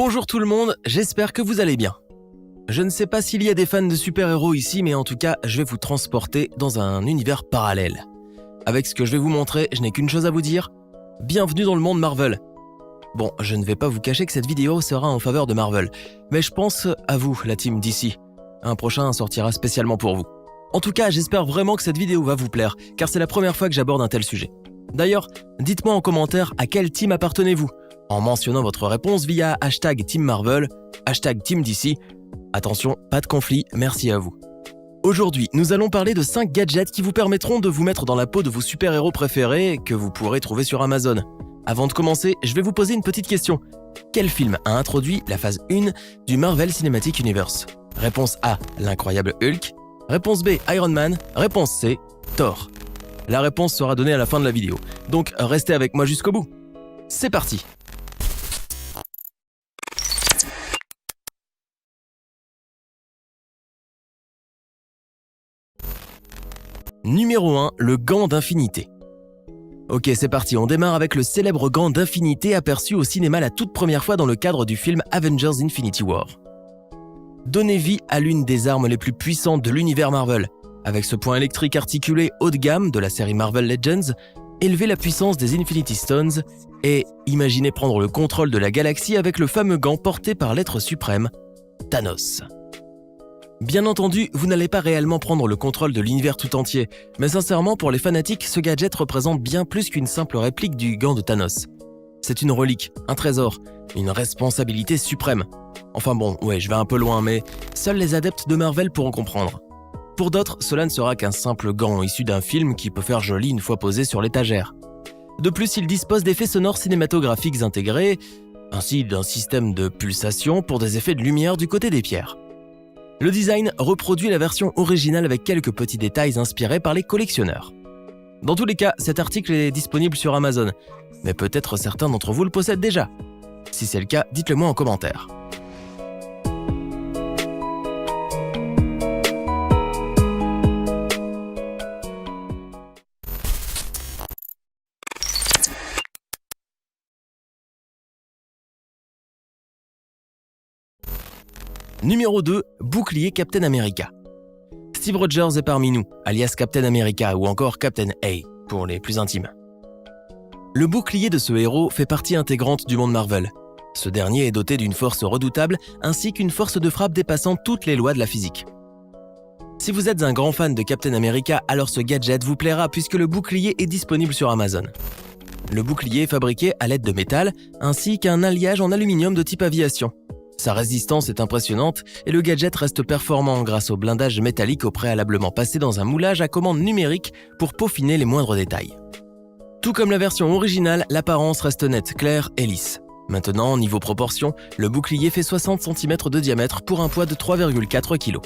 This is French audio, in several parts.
Bonjour tout le monde, j'espère que vous allez bien. Je ne sais pas s'il y a des fans de super-héros ici, mais en tout cas, je vais vous transporter dans un univers parallèle. Avec ce que je vais vous montrer, je n'ai qu'une chose à vous dire. Bienvenue dans le monde Marvel. Bon, je ne vais pas vous cacher que cette vidéo sera en faveur de Marvel, mais je pense à vous, la team DC. Un prochain sortira spécialement pour vous. En tout cas, j'espère vraiment que cette vidéo va vous plaire, car c'est la première fois que j'aborde un tel sujet. D'ailleurs, dites-moi en commentaire à quelle team appartenez-vous, en mentionnant votre réponse via #TeamMarvel, #TeamDC. Attention, pas de conflit, merci à vous. Aujourd'hui, nous allons parler de 5 gadgets qui vous permettront de vous mettre dans la peau de vos super-héros préférés que vous pourrez trouver sur Amazon. Avant de commencer, je vais vous poser une petite question. Quel film a introduit la phase 1 du Marvel Cinematic Universe? Réponse A, l'incroyable Hulk. Réponse B, Iron Man. Réponse C, Thor. La réponse sera donnée à la fin de la vidéo, donc restez avec moi jusqu'au bout. C'est parti! Numéro 1, le gant d'infinité. Ok, c'est parti, on démarre avec le célèbre gant d'infinité aperçu au cinéma la toute première fois dans le cadre du film Avengers Infinity War. Donnez vie à l'une des armes les plus puissantes de l'univers Marvel. Avec ce point électrique articulé haut de gamme de la série Marvel Legends, élevez la puissance des Infinity Stones et imaginez prendre le contrôle de la galaxie avec le fameux gant porté par l'être suprême, Thanos. Bien entendu, vous n'allez pas réellement prendre le contrôle de l'univers tout entier, mais sincèrement, pour les fanatiques, ce gadget représente bien plus qu'une simple réplique du gant de Thanos. C'est une relique, un trésor, une responsabilité suprême. Enfin bon, ouais, je vais un peu loin, mais seuls les adeptes de Marvel pourront comprendre. Pour d'autres, cela ne sera qu'un simple gant issu d'un film qui peut faire joli une fois posé sur l'étagère. De plus, il dispose d'effets sonores cinématographiques intégrés, ainsi d'un système de pulsation pour des effets de lumière du côté des pierres. Le design reproduit la version originale avec quelques petits détails inspirés par les collectionneurs. Dans tous les cas, cet article est disponible sur Amazon, mais peut-être certains d'entre vous le possèdent déjà. Si c'est le cas, dites-le moi en commentaire. Numéro 2, bouclier Captain America. Steve Rogers est parmi nous, alias Captain America ou encore Captain A, pour les plus intimes. Le bouclier de ce héros fait partie intégrante du monde Marvel. Ce dernier est doté d'une force redoutable ainsi qu'une force de frappe dépassant toutes les lois de la physique. Si vous êtes un grand fan de Captain America, alors ce gadget vous plaira puisque le bouclier est disponible sur Amazon. Le bouclier est fabriqué à l'aide de métal ainsi qu'un alliage en aluminium de type aviation. Sa résistance est impressionnante et le gadget reste performant grâce au blindage métallique au préalablement passé dans un moulage à commande numérique pour peaufiner les moindres détails. Tout comme la version originale, l'apparence reste nette, claire et lisse. Maintenant, niveau proportion, le bouclier fait 60 cm de diamètre pour un poids de 3,4 kg.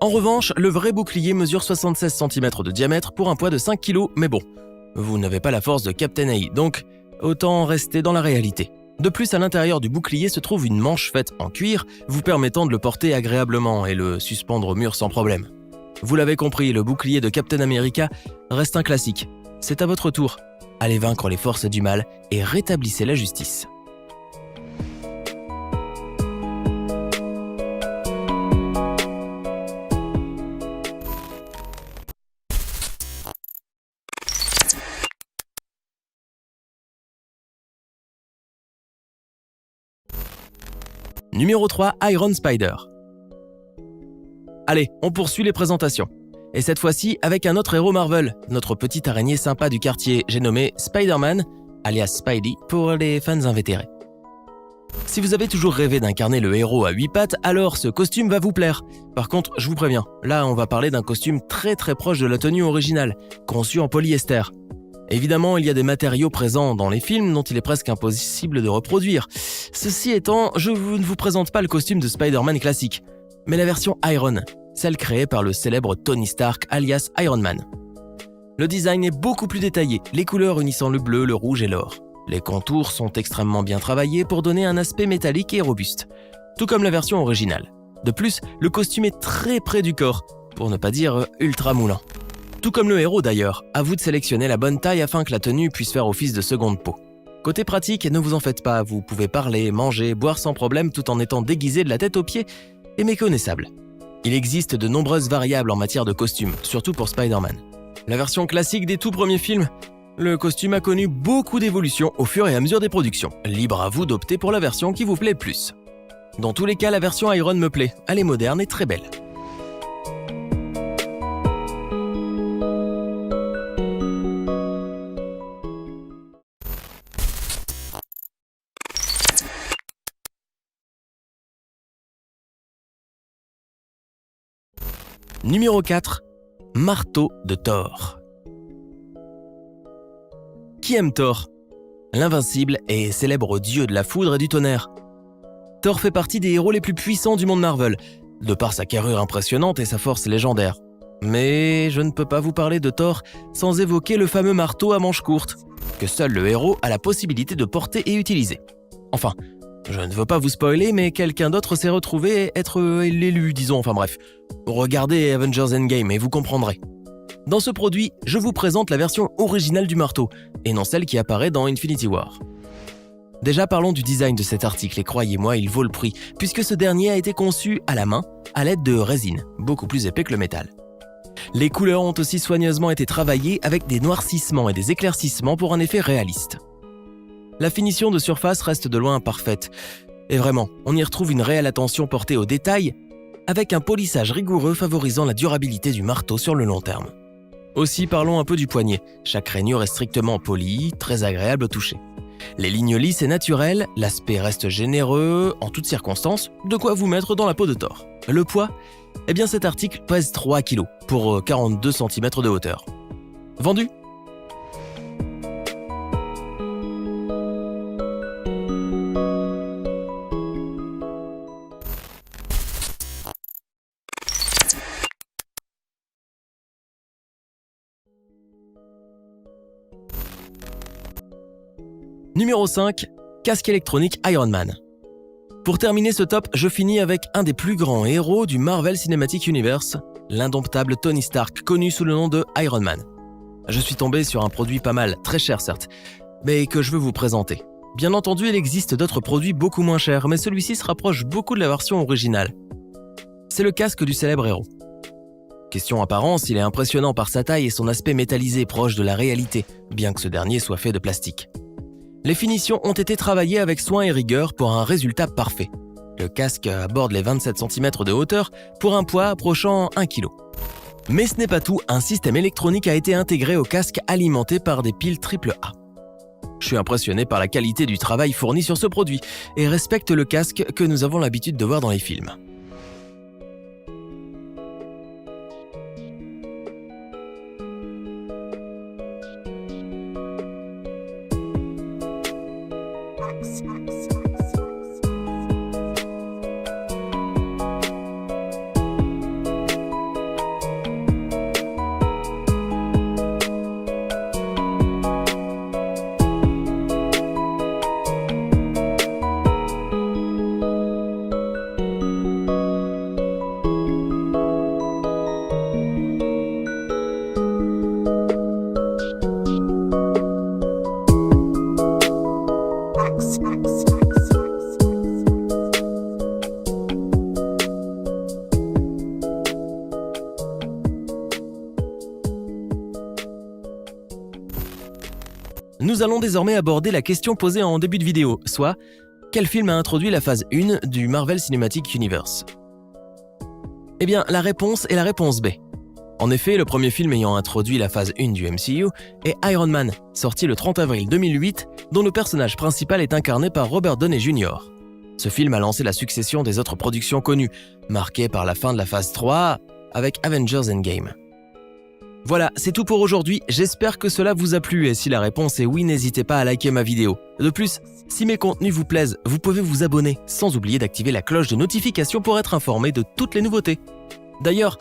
En revanche, le vrai bouclier mesure 76 cm de diamètre pour un poids de 5 kg, mais bon, vous n'avez pas la force de Captain A, donc autant rester dans la réalité. De plus, à l'intérieur du bouclier se trouve une manche faite en cuir, vous permettant de le porter agréablement et le suspendre au mur sans problème. Vous l'avez compris, le bouclier de Captain America reste un classique. C'est à votre tour. Allez vaincre les forces du mal et rétablissez la justice. Numéro 3, Iron Spider. Allez, on poursuit les présentations. Et cette fois-ci avec un autre héros Marvel, notre petite araignée sympa du quartier, j'ai nommé Spider-Man, alias Spidey pour les fans invétérés. Si vous avez toujours rêvé d'incarner le héros à 8 pattes, alors ce costume va vous plaire. Par contre, je vous préviens, là on va parler d'un costume très proche de la tenue originale, conçu en polyester. Évidemment, il y a des matériaux présents dans les films dont il est presque impossible de reproduire. Ceci étant, je ne vous présente pas le costume de Spider-Man classique, mais la version Iron, celle créée par le célèbre Tony Stark alias Iron Man. Le design est beaucoup plus détaillé, les couleurs unissant le bleu, le rouge et l'or. Les contours sont extrêmement bien travaillés pour donner un aspect métallique et robuste, tout comme la version originale. De plus, le costume est très près du corps, pour ne pas dire ultra moulant. Tout comme le héros d'ailleurs, à vous de sélectionner la bonne taille afin que la tenue puisse faire office de seconde peau. Côté pratique, ne vous en faites pas, vous pouvez parler, manger, boire sans problème tout en étant déguisé de la tête aux pieds et méconnaissable. Il existe de nombreuses variables en matière de costumes, surtout pour Spider-Man. La version classique des tout premiers films, le costume a connu beaucoup d'évolutions au fur et à mesure des productions. Libre à vous d'opter pour la version qui vous plaît le plus. Dans tous les cas, la version Iron me plaît, elle est moderne et très belle. Numéro 4. Marteau de Thor. Qui aime Thor ? L'invincible et célèbre dieu de la foudre et du tonnerre. Thor fait partie des héros les plus puissants du monde Marvel, de par sa carrure impressionnante et sa force légendaire. Mais je ne peux pas vous parler de Thor sans évoquer le fameux marteau à manches courtes, que seul le héros a la possibilité de porter et utiliser. Enfin, je ne veux pas vous spoiler, mais quelqu'un d'autre s'est retrouvé être l'élu, disons, enfin bref. Regardez Avengers Endgame et vous comprendrez. Dans ce produit, je vous présente la version originale du marteau, et non celle qui apparaît dans Infinity War. Déjà parlons du design de cet article, et croyez-moi, il vaut le prix, puisque ce dernier a été conçu à la main, à l'aide de résine, beaucoup plus épais que le métal. Les couleurs ont aussi soigneusement été travaillées avec des noircissements et des éclaircissements pour un effet réaliste. La finition de surface reste de loin parfaite. Et vraiment, on y retrouve une réelle attention portée aux détails, avec un polissage rigoureux favorisant la durabilité du marteau sur le long terme. Aussi, parlons un peu du poignet. Chaque rainure est strictement polie, très agréable au toucher. Les lignes lisses et naturelles, l'aspect reste généreux, en toutes circonstances, de quoi vous mettre dans la peau de Thor. Le poids ? Eh bien cet article pèse 3 kg pour 42 cm de hauteur. Vendu ? Numéro 5. Casque électronique Iron Man. Pour terminer ce top, je finis avec un des plus grands héros du Marvel Cinematic Universe, l'indomptable Tony Stark, connu sous le nom de Iron Man. Je suis tombé sur un produit pas mal, très cher certes, mais que je veux vous présenter. Bien entendu, il existe d'autres produits beaucoup moins chers, mais celui-ci se rapproche beaucoup de la version originale. C'est le casque du célèbre héros. Question apparence, il est impressionnant par sa taille et son aspect métallisé proche de la réalité, bien que ce dernier soit fait de plastique. Les finitions ont été travaillées avec soin et rigueur pour un résultat parfait. Le casque aborde les 27 cm de hauteur pour un poids approchant 1 kg. Mais ce n'est pas tout, un système électronique a été intégré au casque alimenté par des piles AAA. Je suis impressionné par la qualité du travail fourni sur ce produit et respecte le casque que nous avons l'habitude de voir dans les films. Nous allons désormais aborder la question posée en début de vidéo, soit quel film a introduit la phase 1 du Marvel Cinematic Universe ? Eh bien, la réponse est la réponse B. En effet, le premier film ayant introduit la phase 1 du MCU est Iron Man, sorti le 30 avril 2008, dont le personnage principal est incarné par Robert Downey Jr. Ce film a lancé la succession des autres productions connues, marquée par la fin de la phase 3 avec Avengers Endgame. Voilà, c'est tout pour aujourd'hui, j'espère que cela vous a plu et si la réponse est oui, n'hésitez pas à liker ma vidéo. De plus, si mes contenus vous plaisent, vous pouvez vous abonner, sans oublier d'activer la cloche de notification pour être informé de toutes les nouveautés. D'ailleurs,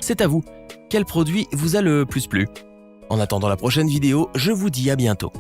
c'est à vous, quel produit vous a le plus plu ? En attendant la prochaine vidéo, je vous dis à bientôt.